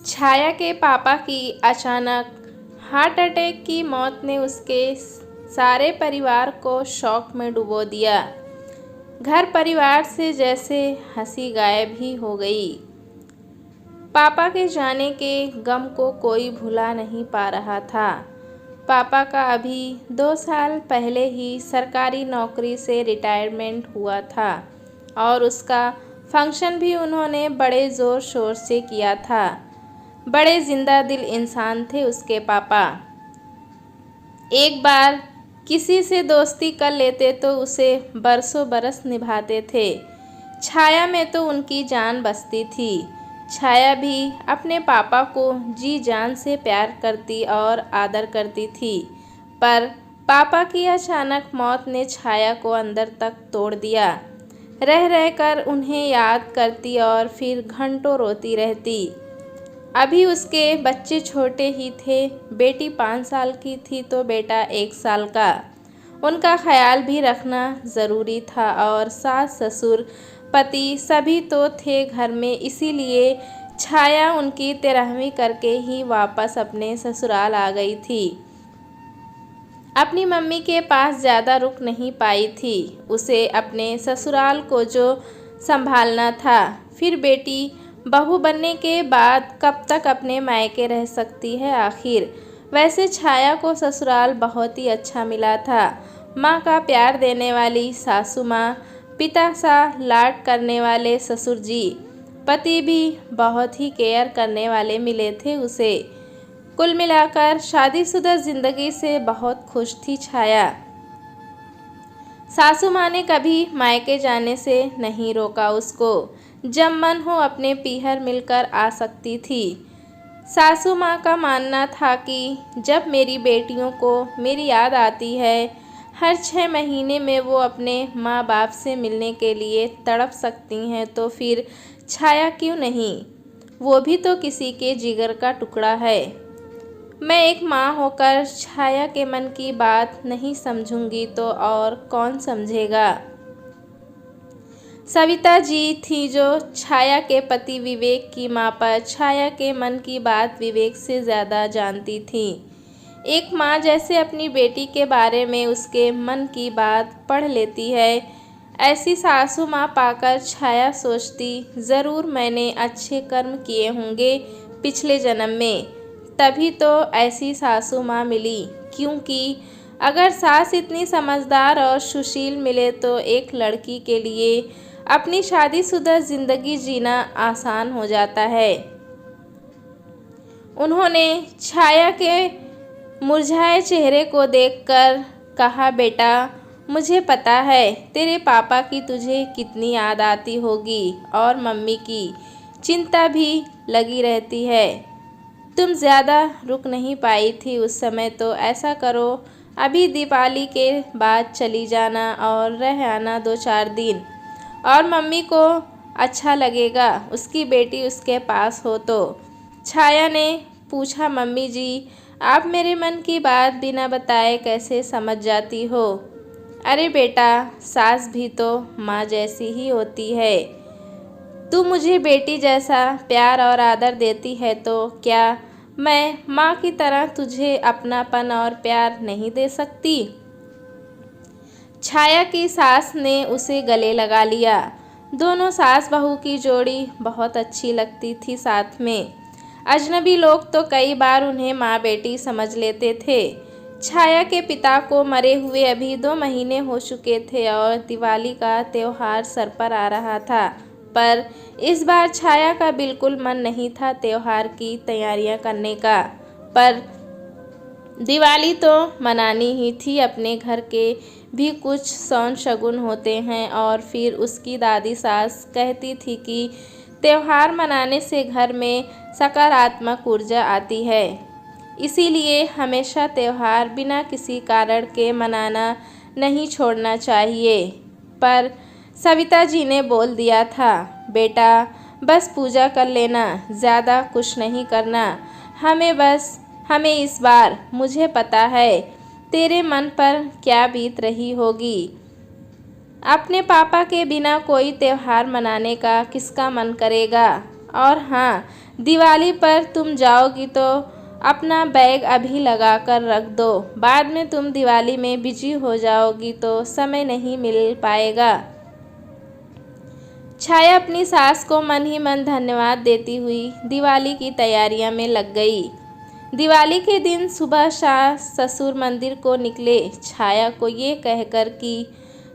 छाया के पापा की अचानक हार्ट अटैक की मौत ने उसके सारे परिवार को शौक में डुबो दिया। घर परिवार से जैसे हंसी गायब ही हो गई। पापा के जाने के गम को कोई भुला नहीं पा रहा था। पापा का अभी 2 साल पहले ही सरकारी नौकरी से रिटायरमेंट हुआ था और उसका फंक्शन भी उन्होंने बड़े ज़ोर शोर से किया था। बड़े जिंदा दिल इंसान थे उसके पापा। एक बार किसी से दोस्ती कर लेते तो उसे बरसों बरस निभाते थे। छाया में तो उनकी जान बसती थी। छाया भी अपने पापा को जी जान से प्यार करती और आदर करती थी, पर पापा की अचानक मौत ने छाया को अंदर तक तोड़ दिया। रह रहकर उन्हें याद करती और फिर घंटों रोती रहती। अभी उसके बच्चे छोटे ही थे। बेटी 5 साल की थी तो बेटा 1 साल का। उनका ख्याल भी रखना ज़रूरी था और सास ससुर पति सभी तो थे घर में, इसीलिए छाया उनकी 13वीं करके ही वापस अपने ससुराल आ गई थी। अपनी मम्मी के पास ज़्यादा रुक नहीं पाई थी। उसे अपने ससुराल को जो संभालना था, फिर बेटी बहू बनने के बाद कब तक अपने मायके रह सकती है आखिर। वैसे छाया को ससुराल बहुत ही अच्छा मिला था। माँ का प्यार देने वाली सासू माँ, पिता सा लाड करने वाले ससुर जी, पति भी बहुत ही केयर करने वाले मिले थे उसे। कुल मिलाकर शादीशुदा जिंदगी से बहुत खुश थी छाया। सासू माँ ने कभी मायके जाने से नहीं रोका उसको। जब मन हो अपने पीहर मिलकर आ सकती थी। सासू माँ का मानना था कि जब मेरी बेटियों को मेरी याद आती है, हर 6 महीने में वो अपने माँ बाप से मिलने के लिए तड़प सकती हैं, तो फिर छाया क्यों नहीं? वो भी तो किसी के जिगर का टुकड़ा है। मैं एक माँ होकर छाया के मन की बात नहीं समझूंगी तो और कौन समझेगा? सविता जी थी जो छाया के पति विवेक की माँ पर छाया के मन की बात विवेक से ज़्यादा जानती थी। एक माँ जैसे अपनी बेटी के बारे में उसके मन की बात पढ़ लेती है, ऐसी सासू माँ पाकर छाया सोचती, ज़रूर मैंने अच्छे कर्म किए होंगे पिछले जन्म में, तभी तो ऐसी सासू माँ मिली। क्योंकि अगर सास इतनी समझदार और सुशील मिले तो एक लड़की के लिए अपनी शादीशुदा जिंदगी जीना आसान हो जाता है। उन्होंने छाया के मुरझाए चेहरे को देखकर कहा, बेटा मुझे पता है तेरे पापा की तुझे कितनी याद आती होगी और मम्मी की चिंता भी लगी रहती है। तुम ज़्यादा रुक नहीं पाई थी उस समय, तो ऐसा करो अभी दिवाली के बाद चली जाना और रह आना 2-4 दिन, और मम्मी को अच्छा लगेगा उसकी बेटी उसके पास हो तो। छाया ने पूछा, मम्मी जी आप मेरे मन की बात बिना बताए कैसे समझ जाती हो? अरे बेटा, सास भी तो माँ जैसी ही होती है। तू मुझे बेटी जैसा प्यार और आदर देती है, तो क्या मैं माँ की तरह तुझे अपनापन और प्यार नहीं दे सकती? छाया की सास ने उसे गले लगा लिया। दोनों सास बहू की जोड़ी बहुत अच्छी लगती थी साथ में। अजनबी लोग तो कई बार उन्हें माँ बेटी समझ लेते थे। छाया के पिता को मरे हुए अभी 2 महीने हो चुके थे और दिवाली का त्यौहार सर पर आ रहा था, पर इस बार छाया का बिल्कुल मन नहीं था त्यौहार की तैयारियां करने का। पर दिवाली तो मनानी ही थी। अपने घर के भी कुछ सौन शगुन होते हैं और फिर उसकी दादी सास कहती थी कि त्यौहार मनाने से घर में सकारात्मक ऊर्जा आती है, इसीलिए हमेशा त्यौहार बिना किसी कारण के मनाना नहीं छोड़ना चाहिए। पर सविता जी ने बोल दिया था, बेटा बस पूजा कर लेना, ज़्यादा कुछ नहीं करना। हमें इस बार, मुझे पता है तेरे मन पर क्या बीत रही होगी। अपने पापा के बिना कोई त्यौहार मनाने का किसका मन करेगा? और हाँ, दिवाली पर तुम जाओगी तो अपना बैग अभी लगा कर रख दो, बाद में तुम दिवाली में बिजी हो जाओगी तो समय नहीं मिल पाएगा। छाया अपनी सास को मन ही मन धन्यवाद देती हुई दिवाली की तैयारियां में लग गई। दिवाली के दिन सुबह सास ससुर मंदिर को निकले, छाया को ये कहकर कि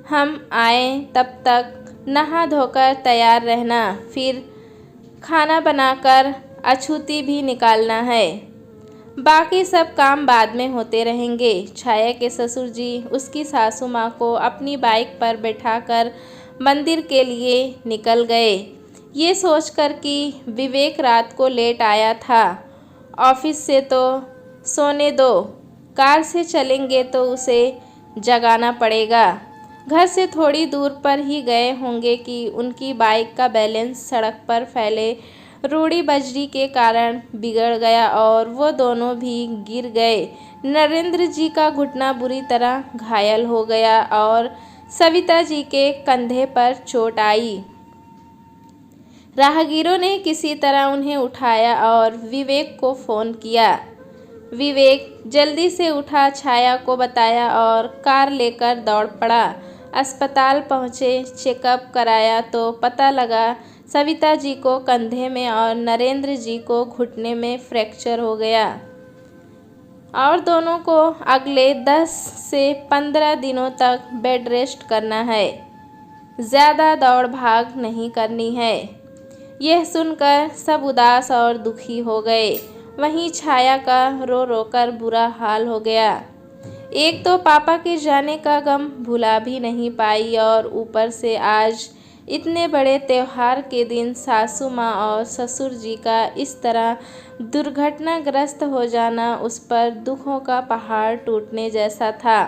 हम आए तब तक नहा धोकर तैयार रहना, फिर खाना बनाकर अछूती भी निकालना है, बाकी सब काम बाद में होते रहेंगे। छाया के ससुर जी उसकी सासू माँ को अपनी बाइक पर बैठाकर मंदिर के लिए निकल गए, ये सोचकर कि विवेक रात को लेट आया था, ऑफिस से तो सोने दो, कार से चलेंगे तो उसे जगाना पड़ेगा। घर से थोड़ी दूर पर ही गए होंगे कि उनकी बाइक का बैलेंस सड़क पर फैले रूढ़ी बजरी के कारण बिगड़ गया और वो दोनों भी गिर गए। नरेंद्र जी का घुटना बुरी तरह घायल हो गया और सविता जी के कंधे पर चोट आई। राहगीरों ने किसी तरह उन्हें उठाया और विवेक को फ़ोन किया। विवेक जल्दी से उठा, छाया को बताया और कार लेकर दौड़ पड़ा। अस्पताल पहुँचे, चेकअप कराया तो पता लगा सविता जी को कंधे में और नरेंद्र जी को घुटने में फ्रैक्चर हो गया और दोनों को अगले 10 से 15 दिनों तक बेड रेस्ट करना है, ज़्यादा दौड़ भाग नहीं करनी है। यह सुनकर सब उदास और दुखी हो गए। वहीं छाया का रो रो कर बुरा हाल हो गया। एक तो पापा के जाने का गम भुला भी नहीं पाई और ऊपर से आज इतने बड़े त्योहार के दिन सासू माँ और ससुर जी का इस तरह दुर्घटनाग्रस्त हो जाना उस पर दुखों का पहाड़ टूटने जैसा था।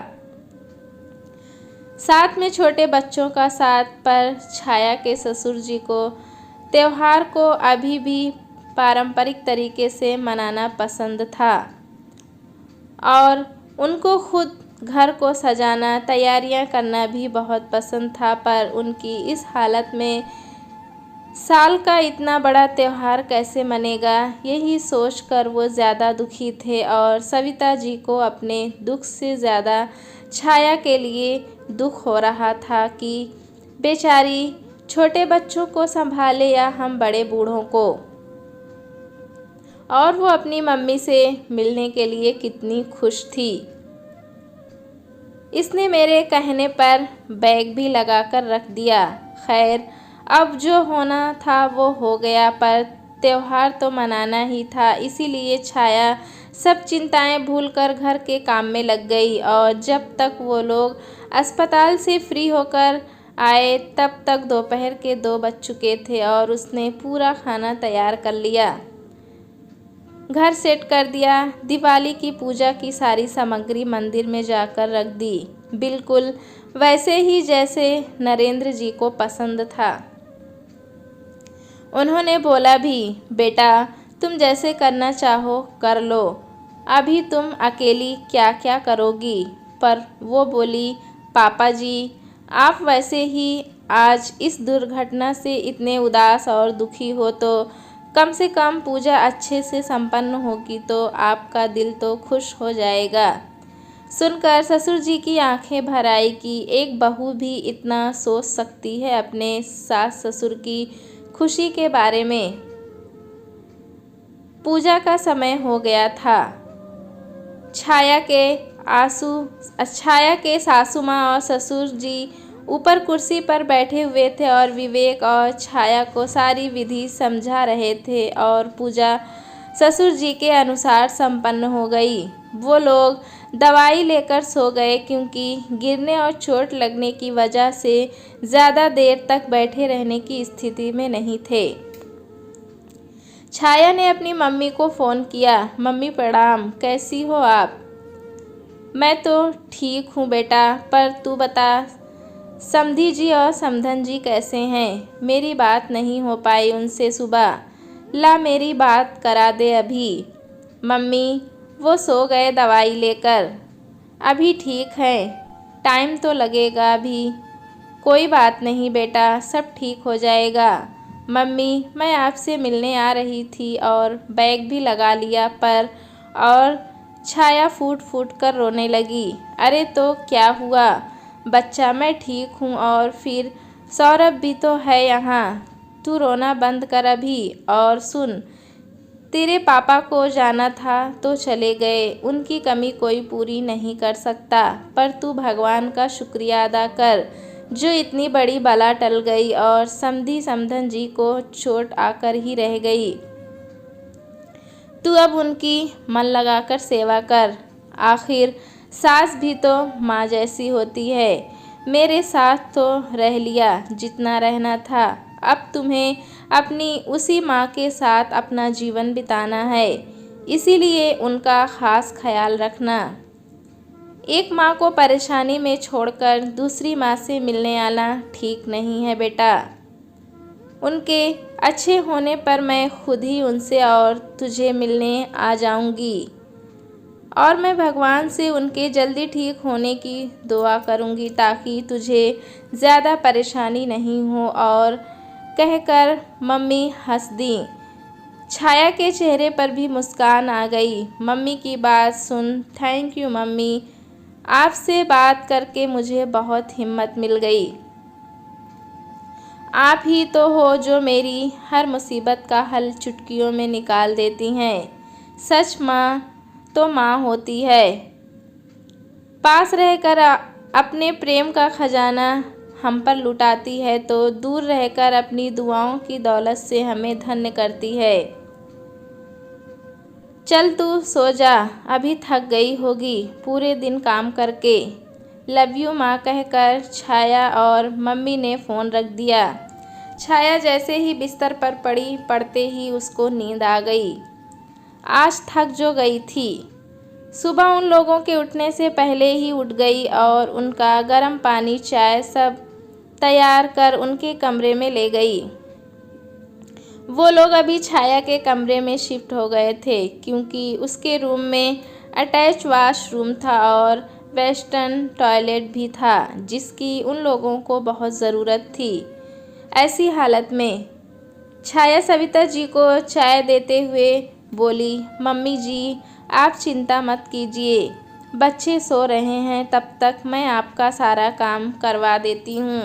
साथ में छोटे बच्चों का साथ, पर छाया के ससुर जी को त्योहार को अभी भी पारंपरिक तरीके से मनाना पसंद था और उनको खुद घर को सजाना, तैयारियां करना भी बहुत पसंद था। पर उनकी इस हालत में साल का इतना बड़ा त्यौहार कैसे मनेगा, यही सोचकर वो ज़्यादा दुखी थे और सविता जी को अपने दुख से ज़्यादा छाया के लिए दुख हो रहा था कि बेचारी छोटे बच्चों को संभाले या हम बड़े बूढ़ों को। और वो अपनी मम्मी से मिलने के लिए कितनी खुश थी। इसने मेरे कहने पर बैग भी लगा कर रख दिया। खैर, अब जो होना था वो हो गया, पर त्यौहार तो मनाना ही था, इसीलिए छाया सब चिंताएं भूलकर घर के काम में लग गई और जब तक वो लोग अस्पताल से फ्री होकर आए तब तक दोपहर के 2 बज चुके थे और उसने पूरा खाना तैयार कर लिया, घर सेट कर दिया। दिवाली की पूजा की सारी सामग्री मंदिर में जाकर रख दी, बिल्कुल वैसे ही जैसे नरेंद्र जी को पसंद था। उन्होंने बोला भी, बेटा तुम जैसे करना चाहो कर लो, अभी तुम अकेली क्या क्या करोगी। पर वो बोली, पापा जी आप वैसे ही आज इस दुर्घटना से इतने उदास और दुखी हो तो कम से कम पूजा अच्छे से संपन्न होगी तो आपका दिल तो खुश हो जाएगा। सुनकर ससुर जी की आंखें भर आई कि एक बहू भी इतना सोच सकती है अपने सास ससुर की खुशी के बारे में। पूजा का समय हो गया था। छाया के सासू माँ और ससुर जी ऊपर कुर्सी पर बैठे हुए थे और विवेक और छाया को सारी विधि समझा रहे थे और पूजा ससुर जी के अनुसार संपन्न हो गई। वो लोग दवाई लेकर सो गए क्योंकि गिरने और चोट लगने की वजह से ज़्यादा देर तक बैठे रहने की स्थिति में नहीं थे। छाया ने अपनी मम्मी को फ़ोन किया, मम्मी प्रणाम, कैसी हो आप? मैं तो ठीक हूँ बेटा, पर तू बता समधी जी और समधन जी कैसे हैं? मेरी बात नहीं हो पाई उनसे सुबह, ला मेरी बात करा दे अभी। मम्मी वो सो गए दवाई लेकर, अभी ठीक है, टाइम तो लगेगा अभी। कोई बात नहीं बेटा, सब ठीक हो जाएगा। मम्मी, मैं आपसे मिलने आ रही थी और बैग भी लगा लिया पर। और छाया फूट फूट कर रोने लगी। अरे तो क्या हुआ बच्चा, मैं ठीक हूँ। और फिर सौरभ भी तो है यहाँ। तू रोना बंद कर अभी। और सुन, तेरे पापा को जाना था तो चले गए, उनकी कमी कोई पूरी नहीं कर सकता, पर तू भगवान का शुक्रिया अदा कर जो इतनी बड़ी बला टल गई और समधी समधन जी को चोट आकर ही रह गई। तू अब उनकी मन लगाकर सेवा कर। आखिर सास भी तो माँ जैसी होती है। मेरे साथ तो रह लिया जितना रहना था, अब तुम्हें अपनी उसी माँ के साथ अपना जीवन बिताना है, इसीलिए उनका खास ख्याल रखना। एक माँ को परेशानी में छोड़कर दूसरी माँ से मिलने आना ठीक नहीं है बेटा। उनके अच्छे होने पर मैं खुद ही उनसे और तुझे मिलने आ जाऊंगी और मैं भगवान से उनके जल्दी ठीक होने की दुआ करूंगी ताकि तुझे ज़्यादा परेशानी नहीं हो। और कहकर मम्मी हंस दी। छाया के चेहरे पर भी मुस्कान आ गई। मम्मी की बात सुन, थैंक यू मम्मी, आपसे बात करके मुझे बहुत हिम्मत मिल गई। आप ही तो हो जो मेरी हर मुसीबत का हल चुटकियों में निकाल देती हैं। सच माँ तो माँ होती है। पास रहकर अपने प्रेम का खजाना हम पर लुटाती है तो दूर रहकर अपनी दुआओं की दौलत से हमें धन्य करती है। चल तू सो जा, अभी थक गई होगी पूरे दिन काम करके। लव यू माँ कहकर छाया और मम्मी ने फ़ोन रख दिया। छाया जैसे ही बिस्तर पर पड़ी, पड़ते ही उसको नींद आ गई। आज थक जो गई थी। सुबह उन लोगों के उठने से पहले ही उठ गई और उनका गर्म पानी चाय सब तैयार कर उनके कमरे में ले गई। वो लोग अभी छाया के कमरे में शिफ्ट हो गए थे क्योंकि उसके रूम में अटैच वॉशरूम था और वेस्टर्न टॉयलेट भी था जिसकी उन लोगों को बहुत ज़रूरत थी। ऐसी हालत में छाया सविता जी को चाय देते हुए बोली, मम्मी जी आप चिंता मत कीजिए, बच्चे सो रहे हैं, तब तक मैं आपका सारा काम करवा देती हूँ।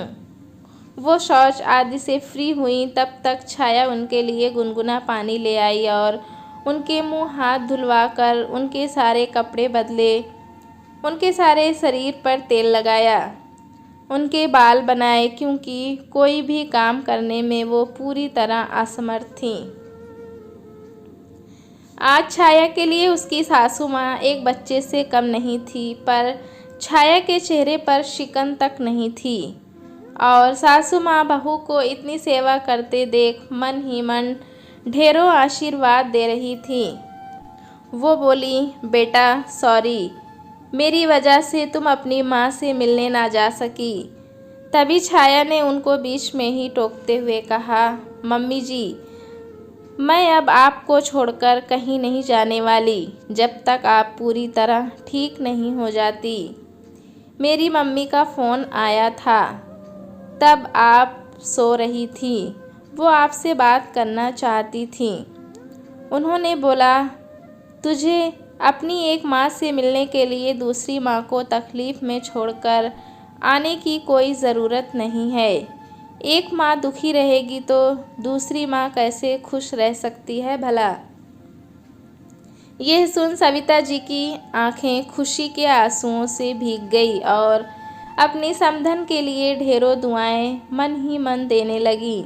वो शौच आदि से फ्री हुई तब तक छाया उनके लिए गुनगुना पानी ले आई और उनके मुंह हाथ धुलवाकर उनके सारे कपड़े बदले, उनके सारे शरीर पर तेल लगाया, उनके बाल बनाए क्योंकि कोई भी काम करने में वो पूरी तरह असमर्थ थीं। आज छाया के लिए उसकी सासू माँ एक बच्चे से कम नहीं थी, पर छाया के चेहरे पर शिकन तक नहीं थी और सासू माँ बहू को इतनी सेवा करते देख मन ही मन ढेरों आशीर्वाद दे रही थी। वो बोली, बेटा सॉरी, मेरी वजह से तुम अपनी माँ से मिलने ना जा सकी। तभी छाया ने उनको बीच में ही टोकते हुए कहा, मम्मी जी मैं अब आपको छोड़कर कहीं नहीं जाने वाली जब तक आप पूरी तरह ठीक नहीं हो जाती। मेरी मम्मी का फ़ोन आया था, तब आप सो रही थी, वो आपसे बात करना चाहती थी। उन्होंने बोला, तुझे अपनी एक माँ से मिलने के लिए दूसरी माँ को तकलीफ़ में छोड़कर आने की कोई ज़रूरत नहीं है। एक माँ दुखी रहेगी तो दूसरी माँ कैसे खुश रह सकती है भला। यह सुन सविता जी की आंखें खुशी के आंसुओं से भीग गई और अपनी समधन के लिए ढेरों दुआएं मन ही मन देने लगी।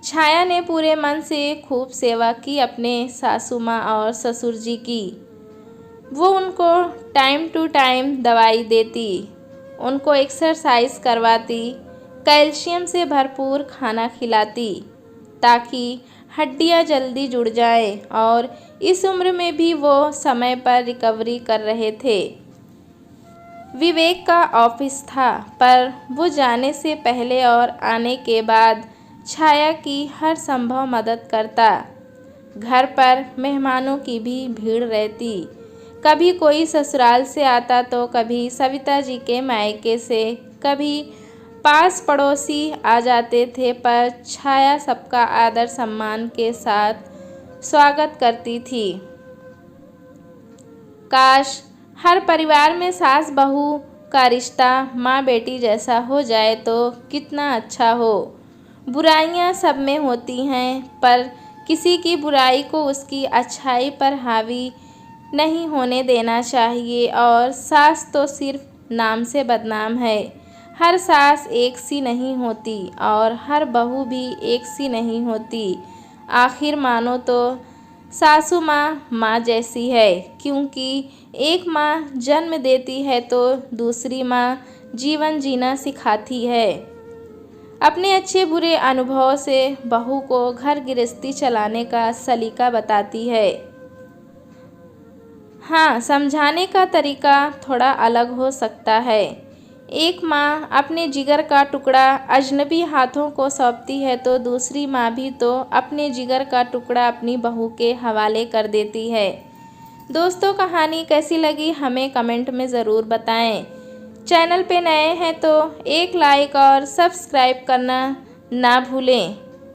छाया ने पूरे मन से खूब सेवा की अपने सासू माँ और ससुर जी की। वो उनको टाइम टू टाइम दवाई देती, उनको एक्सरसाइज करवाती, कैल्शियम से भरपूर खाना खिलाती ताकि हड्डियां जल्दी जुड़ जाएं और इस उम्र में भी वो समय पर रिकवरी कर रहे थे। विवेक का ऑफिस था पर वो जाने से पहले और आने के बाद छाया की हर संभव मदद करता। घर पर मेहमानों की भी भीड़ रहती, कभी कोई ससुराल से आता तो कभी सविता जी के मायके से, कभी पास पड़ोसी आ जाते थे, पर छाया सबका आदर सम्मान के साथ स्वागत करती थी। काश हर परिवार में सास बहू का रिश्ता माँ बेटी जैसा हो जाए तो कितना अच्छा हो। बुराइयाँ सब में होती हैं, पर किसी की बुराई को उसकी अच्छाई पर हावी नहीं होने देना चाहिए। और सास तो सिर्फ नाम से बदनाम है। हर सास एक सी नहीं होती और हर बहू भी एक सी नहीं होती। आखिर मानो तो सासू माँ माँ जैसी है, क्योंकि एक माँ जन्म देती है तो दूसरी माँ जीवन जीना सिखाती है। अपने अच्छे बुरे अनुभव से बहू को घर गृहस्थी चलाने का सलीका बताती है। हाँ, समझाने का तरीका थोड़ा अलग हो सकता है। एक माँ अपने जिगर का टुकड़ा अजनबी हाथों को सौंपती है तो दूसरी माँ भी तो अपने जिगर का टुकड़ा अपनी बहू के हवाले कर देती है। दोस्तों, कहानी कैसी लगी हमें कमेंट में ज़रूर बताएं। चैनल पे नए हैं तो एक लाइक और सब्सक्राइब करना ना भूलें।